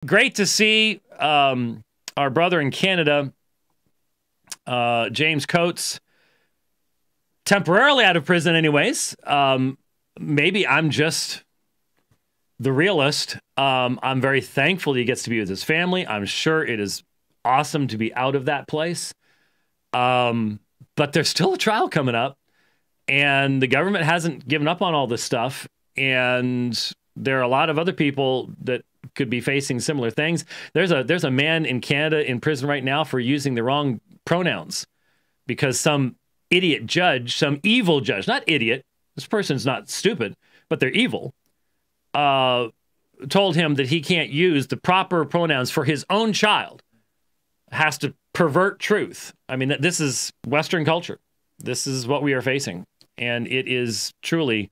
great to see our brother in Canada, James Coates, temporarily out of prison anyways. Maybe I'm just the realist. I'm very thankful he gets to be with his family. I'm sure it is awesome to be out of that place. But there's still a trial coming up, and the government hasn't given up on all this stuff. And there are a lot of other people that could be facing similar things. There's a man in Canada in prison right now for using the wrong pronouns because some idiot judge, some evil judge, not idiot, this person's not stupid, but they're evil, told him that he can't use the proper pronouns for his own child, has to pervert truth. I mean, this is Western culture. This is what we are facing. And it is truly,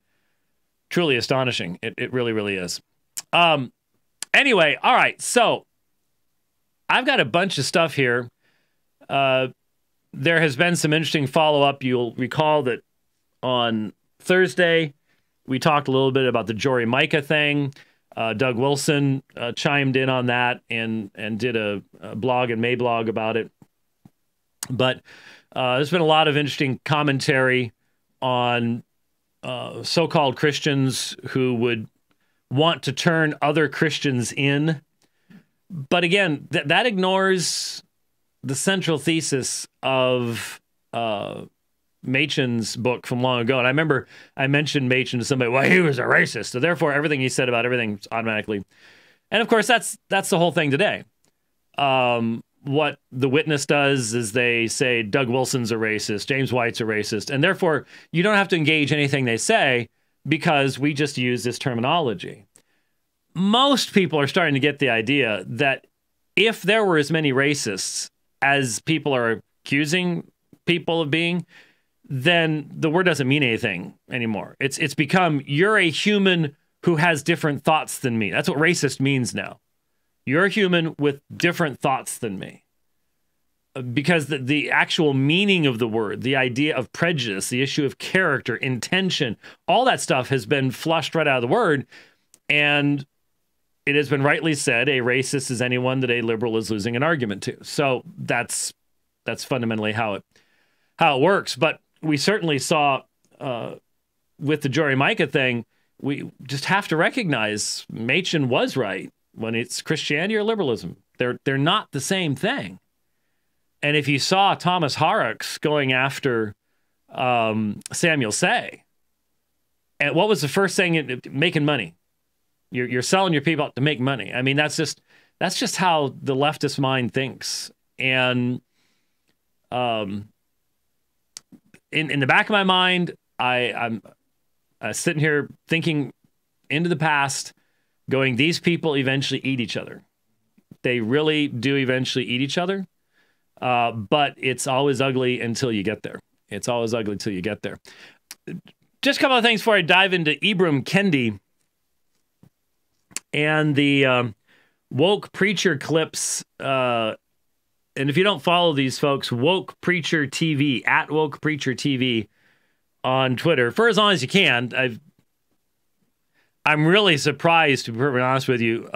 truly astonishing. It really, really is. Anyway, all right. So I've got a bunch of stuff here. There has been some interesting follow-up. You'll recall that on Thursday, we talked a little bit about the Jory Micah thing. Doug Wilson chimed in on that and did a blog and Mablog about it. But there's been a lot of interesting commentary on so-called Christians who would want to turn other Christians in. But again, that ignores the central thesis of Machen's book from long ago. And I remember I mentioned Machen to somebody, well, he was a racist. So therefore, everything he said about everything automatically. And of course, that's the whole thing today. What the Witness does is they say Doug Wilson's a racist, James White's a racist, and therefore you don't have to engage anything they say because we just use this terminology. Most people are starting to get the idea that if there were as many racists as people are accusing people of being, then the word doesn't mean anything anymore. It's become, you're a human who has different thoughts than me. That's what racist means now. You're a human with different thoughts than me. Because the actual meaning of the word, the idea of prejudice, the issue of character, intention, all that stuff has been flushed right out of the word. And it has been rightly said, a racist is anyone that a liberal is losing an argument to. So that's fundamentally how it works. But we certainly saw with the Jory Micah thing, we just have to recognize Machen was right when it's Christianity or liberalism. They're not the same thing. And if you saw Thomas Horrocks going after Samuel Say, and what was the first thing? Making money. You're selling your people out to make money. I mean, that's just how the leftist mind thinks. And in the back of my mind, I'm sitting here thinking into the past, going, these people eventually eat each other. They really do eventually eat each other. But it's always ugly until you get there. It's always ugly until you get there. Just a couple of things before I dive into Ibram Kendi and the woke preacher clips. And if you don't follow these folks, Woke Preacher TV, at Woke Preacher TV on Twitter, for as long as you can. I'm really surprised, to be perfectly honest with you,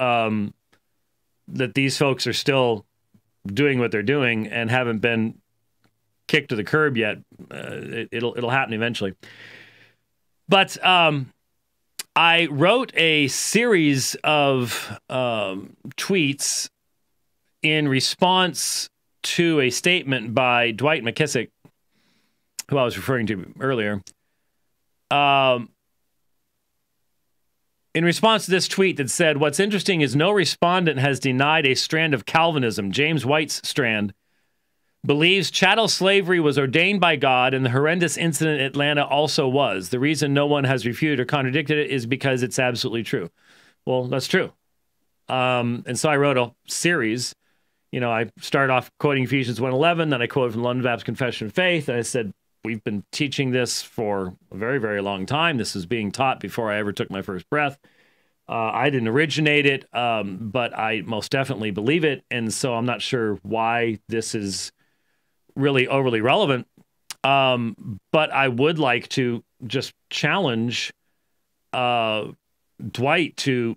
that these folks are still doing what they're doing and haven't been kicked to the curb yet. It'll happen eventually. But I wrote a series of tweets in response to a statement by Dwight McKissick, who I was referring to earlier. In response to this tweet that said, what's interesting is no respondent has denied a strand of Calvinism. James White's strand believes chattel slavery was ordained by God and the horrendous incident in Atlanta also was. The reason no one has refuted or contradicted it is because it's absolutely true. Well, that's true. And so I wrote a series. You know, I started off quoting Ephesians 1:11, then I quoted from London Baptist Confession of Faith, and I said, we've been teaching this for a very, very long time. This is being taught before I ever took my first breath. I didn't originate it, but I most definitely believe it. And so I'm not sure why this is really overly relevant. But I would like to just challenge Dwight to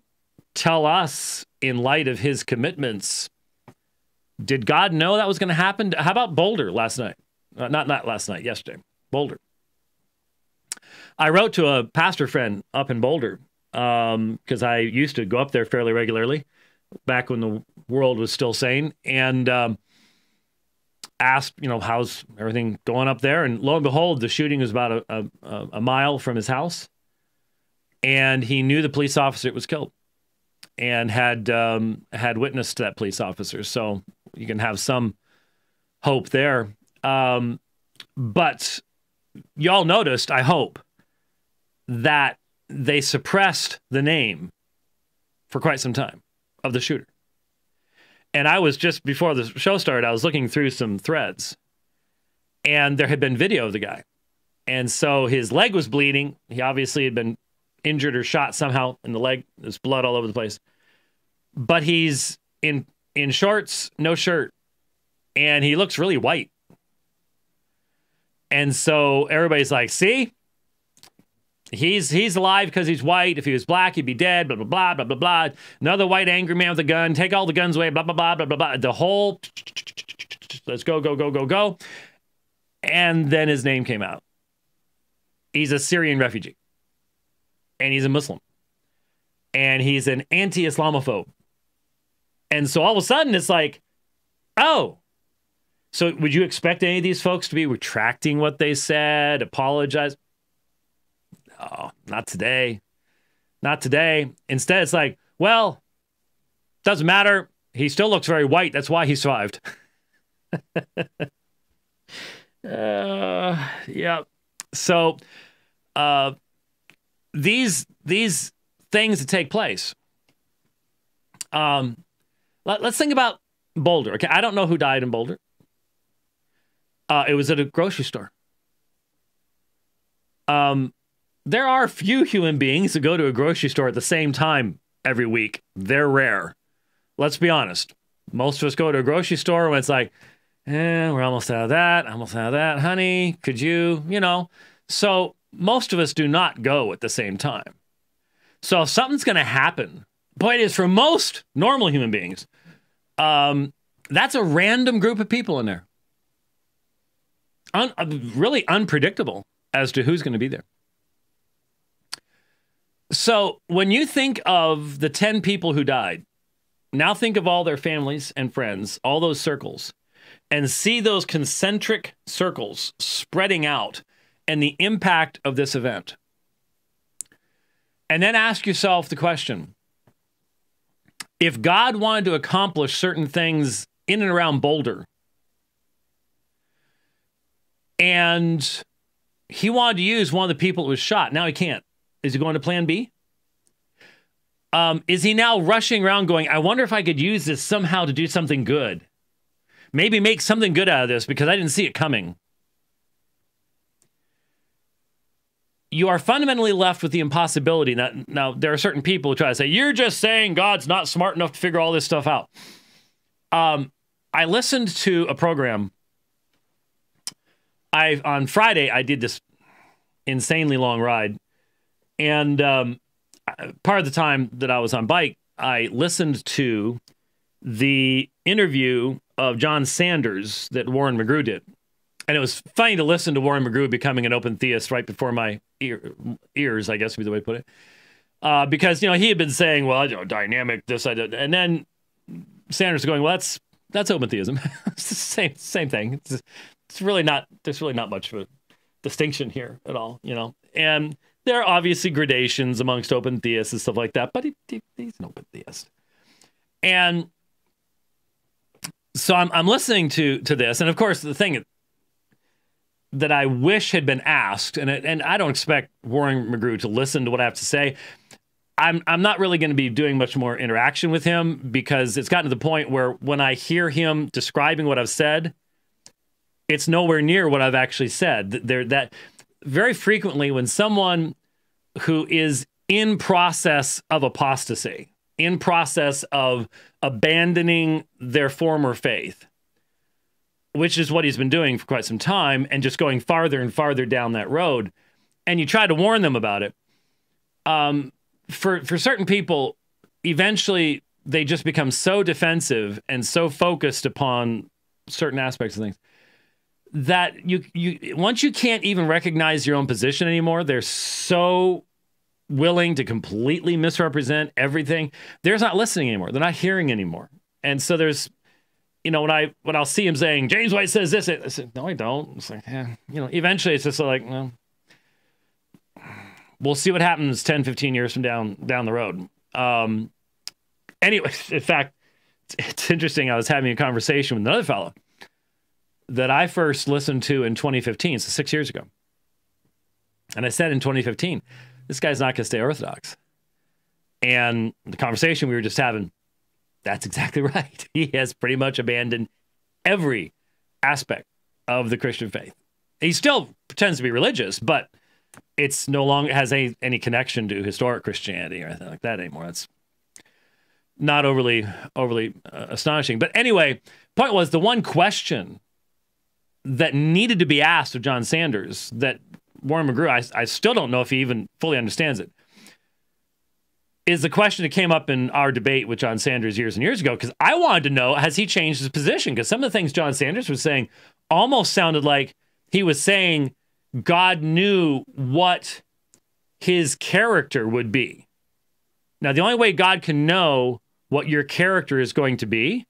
tell us, in light of his commitments, did God know that was going to happen? How about Boulder last night? Not last night, yesterday. Boulder. I wrote to a pastor friend up in Boulder because I used to go up there fairly regularly back when the world was still sane, and asked, how's everything going up there? And lo and behold, the shooting was about a mile from his house, and he knew the police officer that was killed and had witnessed that police officer. So you can have some hope there. But y'all noticed, I hope, that they suppressed the name for quite some time of the shooter. And I was just before the show started, I was looking through some threads, and there had been video of the guy. And so his leg was bleeding. He obviously had been injured or shot somehow in the leg. There's blood all over the place. But he's in shorts, no shirt, and he looks really white. And so everybody's like, see? He's alive because he's white. If he was black, he'd be dead, blah, blah, blah, blah, blah, blah. Another white angry man with a gun. Take all the guns away, blah, blah, blah, blah, blah, blah. The whole, let's go, go, go, go, go. And then his name came out. He's a Syrian refugee. And he's a Muslim. And he's an anti-Islamophobe. And so all of a sudden, it's like, oh. So would you expect any of these folks to be retracting what they said, apologize? Oh, not today. Not today. Instead, it's like, well, doesn't matter. He still looks very white. That's why he survived. Yeah. So these things that take place. Let's think about Boulder. Okay, I don't know who died in Boulder. It was at a grocery store. There are few human beings that go to a grocery store at the same time every week. They're rare. Let's be honest. Most of us go to a grocery store when it's like, we're almost out of that, honey. Could you, So most of us do not go at the same time. So if something's going to happen, boy, it is for most normal human beings. That's a random group of people in there. Really unpredictable as to who's going to be there. So when you think of the 10 people who died, now think of all their families and friends, all those circles, and see those concentric circles spreading out and the impact of this event. And then ask yourself the question, if God wanted to accomplish certain things in and around Boulder, and he wanted to use one of the people that was shot, now he can't. Is he going to plan B? Is he now rushing around going, I wonder if I could use this somehow to do something good? Maybe make something good out of this because I didn't see it coming. You are fundamentally left with the impossibility. Now, there are certain people who try to say, you're just saying God's not smart enough to figure all this stuff out. I listened to a program. On Friday, I did this insanely long ride. And part of the time that I was on bike, I listened to the interview of John Sanders that Warren McGrew did. And it was funny to listen to Warren McGrew becoming an open theist right before my ears, I guess would be the way to put it. Because, he had been saying, well, dynamic, this, I did. And then Sanders going, well, that's open theism. It's the same thing. It's really not, there's really not much of a distinction here at all, And there are obviously gradations amongst open theists and stuff like that, but he's an open theist. And so I'm listening to this, and of course the thing that I wish had been asked, and I don't expect Warren McGrew to listen to what I have to say. I'm not really going to be doing much more interaction with him because it's gotten to the point where when I hear him describing what I've said, it's nowhere near what I've actually said. That very frequently when someone who is in process of apostasy, in process of abandoning their former faith, which is what he's been doing for quite some time, and just going farther and farther down that road, and you try to warn them about it. For certain people, eventually they just become so defensive and so focused upon certain aspects of things that you once you can't even recognize your own position anymore, they're so willing to completely misrepresent everything. They're not listening anymore. They're not hearing anymore. And so there's, when I'll see him saying, James White says this, I said, no, I don't. It's like, eventually it's just like, well, we'll see what happens 10, 15 years from down the road. Anyway, in fact, it's interesting. I was having a conversation with another fellow that I first listened to in 2015, so 6 years ago. And I said in 2015, this guy's not going to stay Orthodox. And the conversation we were just having, that's exactly right. He has pretty much abandoned every aspect of the Christian faith. He still pretends to be religious, but it's no longer has any connection to historic Christianity or anything like that anymore. That's not overly astonishing. But anyway, point was, the one question that needed to be asked of John Sanders that Warren McGrew, I still don't know if he even fully understands it, is the question that came up in our debate with John Sanders years and years ago, because I wanted to know, has he changed his position? Because some of the things John Sanders was saying almost sounded like he was saying God knew what his character would be. Now, the only way God can know what your character is going to be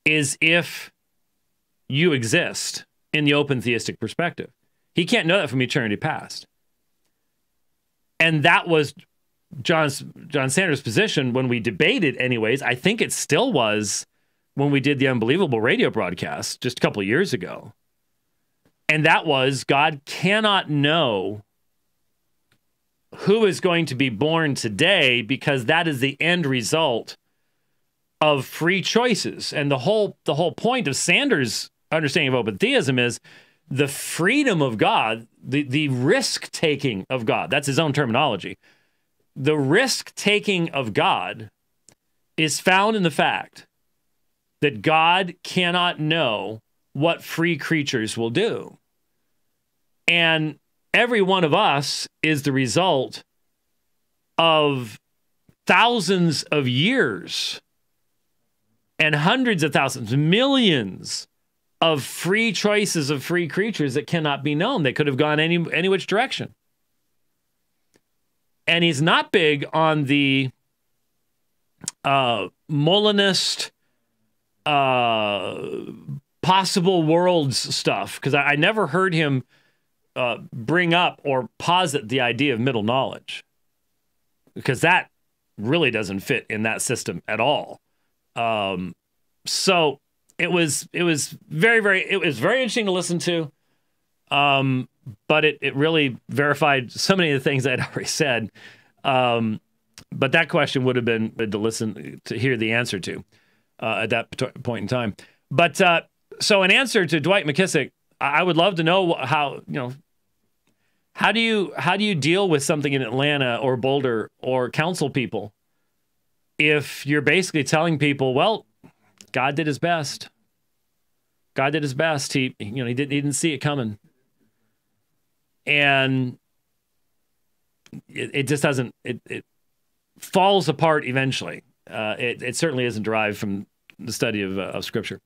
is if you exist in the open theistic perspective. He can't know that from eternity past. And that was John Sanders' position when we debated anyways. I think it still was when we did the Unbelievable radio broadcast just a couple of years ago. And that was, God cannot know who is going to be born today because that is the end result of free choices. And the whole point of Sanders' understanding of open theism is the freedom of God, the risk-taking of God. That's his own terminology. The risk-taking of God is found in the fact that God cannot know what free creatures will do. And every one of us is the result of thousands of years and hundreds of thousands, millions of free choices of free creatures that cannot be known. They could have gone any which direction. And he's not big on the Molinist possible worlds stuff, because I never heard him bring up or posit the idea of middle knowledge, because that really doesn't fit in that system at all. So it was very interesting to listen to. But it really verified so many of the things I'd already said. But that question would have been to hear the answer to at that point in time. But so in answer to Dwight McKissick, I would love to know how do you deal with something in Atlanta or Boulder or council people if you're basically telling people, well, God did his best. God did his best. He didn't see it coming. And it just doesn't, it falls apart eventually. It certainly isn't derived from the study of Scripture.